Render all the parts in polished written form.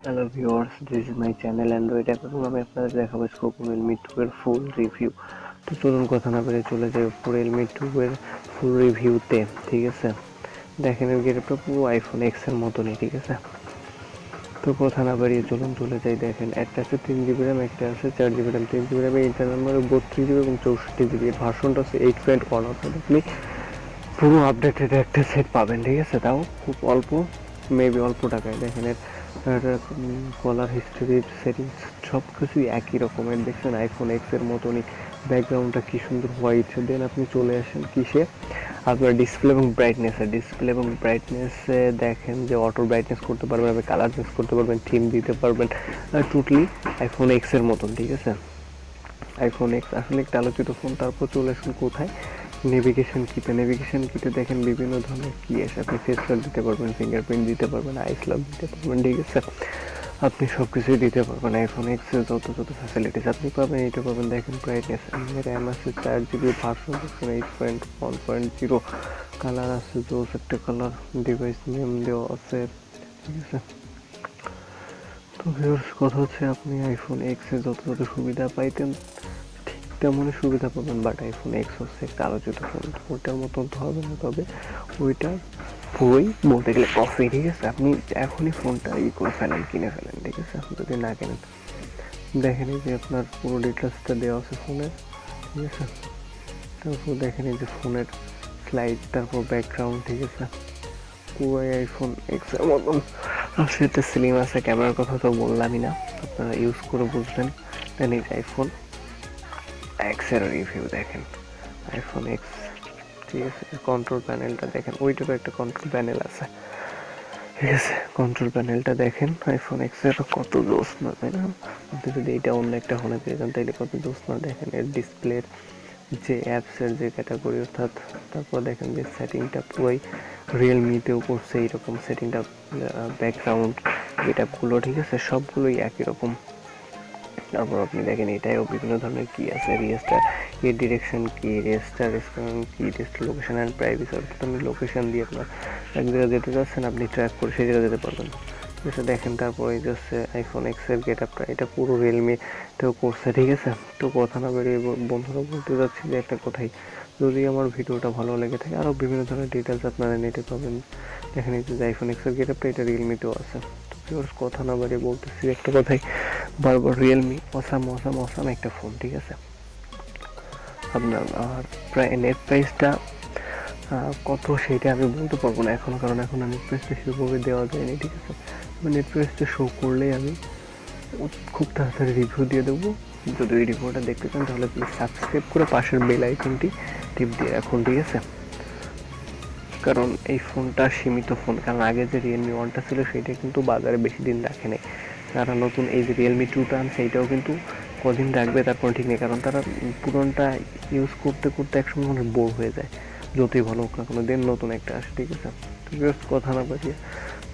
Hello viewers, this is my channel Android app এবং আমি আপনাদের দেখাবো স্কোপো me2 এর ফুল রিভিউ। তো চলুন কথা না বেরিয়ে চলে যাই পুরো me2 এর ফুল রিভিউতে। ঠিক আছে, দেখেন এর গেটআপটা পুরো আইফোন এক্স এর মতনই। ঠিক আছে, তো কথা না বাড়িয়ে চলুন চলে যাই। দেখেন একটা আছে 3 GB র্যাম, একটা আছে 4 GB র্যাম। 3 GB র্যামে ইন্টারনাল মেমোরি 32 GB এবং 64 GB। এর ভার্সনটা হচ্ছে 8.1, অর্থাৎ আপনি পুরো আপডেটেড একটা সেট পাবেন। ঠিক আছে, তাও খুব অল্প, মেবি অল্প টাকায়। দেখেন এর কলার হিস্টোরি, সেটিংস সব কিছুই একই রকমের। দেখছেন আইফোন এক্স এর মতনই, ব্যাকগ্রাউন্ডটা কি সুন্দর হোয়াইট। দেন আপনি চলে আসেন কিসে, আপনার ডিসপ্লে এবং ব্রাইটনেসে দেখেন যে অটো ব্রাইটনেস করতে পারবেন, আপনি কালার চেঞ্জ করতে পারবেন, থিম দিতে পারবেন, টোটালি আইফোন এক্স এর মতন। ঠিক আছে, আইফোন এক্স আসলে একটা আলোচিত ফোন। তারপর চলে আসুন কোথায়, নেভিগেশন কিটে দেখেন বিভিন্ন ধরনের কি আছে। আপনি ফেস লক দিতে পারবেন, ফিঙ্গারপ্রিন্ট দিতে পারবেন, আইস লক দিতে পারবেন। ঠিক আছে, আপনি সব কিছুই দিতে পারবেন। আইফোন এক্স এর যত ফ্যাসিলিটিস আপনি পাবেন এটা পাবেন। দেখেন ব্রাইটনেস, র্যাম আছে 4 GB, ভার্সন দেখছেন 8.1.0, কালার আছে জোস একটা কালার, ডিভাইস নেম দেওয়া আছে। ঠিক আছে, তো ভিউয়ার্স কথা হচ্ছে আপনি আইফোন এক্স এ যত সুবিধা পাইতেন ঠিক তেমনই সুবিধা পাবেন, বাট আইফোন এক্স হচ্ছে একটা আলোচিত ফোন, ওইটার মতন তো হবে না। তবে ওইটা পুরোই বলতে গেলে কফি। ঠিক আছে, আপনি এখনই ফোনটা করে ফেলেন, কিনে ফেলেন। ঠিক আছে, আপনি যদি না কেনেন, দেখেন এই যে আপনার পুরো ডিটেলসটা দেওয়া আছে ফোনের। ঠিক আছে, তারপর দেখেন এই যে ফোনের স্লাইড, তারপর ব্যাকগ্রাউন্ড। ঠিক আছে, পুরোই আইফোন এক্স এর মতন। আর সেটা স্লিম আছে, ক্যামেরার কথা তো বললামই না, আপনারা ইউজ করে বুঝবেন। দেন এই যে আইফোন এক্স এর রিভিউ দেখেন, আইফোন এক্স। ঠিক আছে, কন্ট্রোল প্যানেলটা দেখেন, ওইটারও একটা কন্ট্রোল প্যানেল আছে। ঠিক আছে, কন্ট্রোল প্যানেলটা দেখেন আইফোন এক্স এর কত জোস না, তাই না? আপনি যদি এটা অন্য একটা ফোনে পেয়ে যান তাইলে কত জোস না। দেখেন এর ডিসপ্লের যে অ্যাপসের যে ক্যাটাগরি, অর্থাৎ তারপর দেখেন যে সেটিংটা পুরোই রিয়েলমিতেও করছে এইরকম সেটিংটা, ব্যাকগ্রাউন্ড গেটআপগুলো। ঠিক আছে, সবগুলোই একই রকম। তারপর আপনি দেখেন এটাও বিভিন্ন ধরনের কি আছে, রিস্টার এর ডিরেকশন কি, রেজিস্টার কি, রেজিস্টার লোকেশন অ্যান্ড প্রাইভেসি, অর্থাৎ আপনি লোকেশন দিয়ে আপনার এক জায়গায় যেতে চাচ্ছেন, আপনি ট্র্যাক করে সেই জায়গায় যেতে পারবেন। ঠিক আছে, দেখেন তারপর এই যে হচ্ছে আইফোন এক্স এর গেটআপটা, এটা পুরো রিয়েলমিতেও করছে। ঠিক আছে, তো কথা না বেরিয়ে বন্ধুরা বলতে যাচ্ছি যে একটা কথাই, যদি আমার ভিডিওটা ভালো লেগে থাকে, আরও বিভিন্ন ধরনের ডিটেলস আপনারা নেটে পাবেন। দেখেন এই যে আইফোন এক্স এর গেটআপটা, এটা রিয়েলমিতেও আছে। কথা না বাড়িয়ে বলতেছি একটা কথাই বারবার, রিয়েলমি অসাম একটা ফোন। ঠিক আছে, আপনার আর প্রায় নেট প্রাইসটা কত সেটা আমি বলতে পারবো না এখন, কারণ এখন নেট প্রাইসটা সেভাবে দেওয়া যায়নি। ঠিক আছে, নেট প্রাইসটা শো করলেই আমি খুব তাড়াতাড়ি রিভিউ দিয়ে দেবো। যদি ওই রিভিউটা দেখতে চান তাহলে প্লিজ সাবস্ক্রাইব করে পাশের বেল আইকনটি টিপ দিয়ে রাখুন। ঠিক আছে, কারণ এই ফোনটা সীমিত ফোন, কারণ আগে যে রিয়েলমি ওয়ানটা ছিল সেটা কিন্তু বাজারে বেশি দিন রাখে নাই। তারা নতুন এই যে রিয়েলমি টুটা আন, সেইটাও কিন্তু কদিন রাখবে তারপর ঠিক নেই, কারণ তারা পুরনটা ইউজ করতে করতে একসময় মানুষ বোর হয়ে যায়, যতই ভালো হোক না কোনো। দেন নতুন একটা আসে। ঠিক আছে, কথা না বাড়িয়ে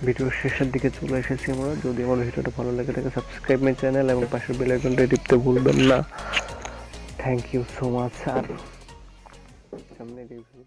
ভিডিওর শেষের দিকে চলে এসেছি আমরা। যদি আমার ভিডিওটা ভালো লাগে থাকে সাবস্ক্রাইব মাই চ্যানেল এবং পাশের বেল আইকনটা টিপতে ভুলবেন না। Thank you so much. আর সামনে রিভিউ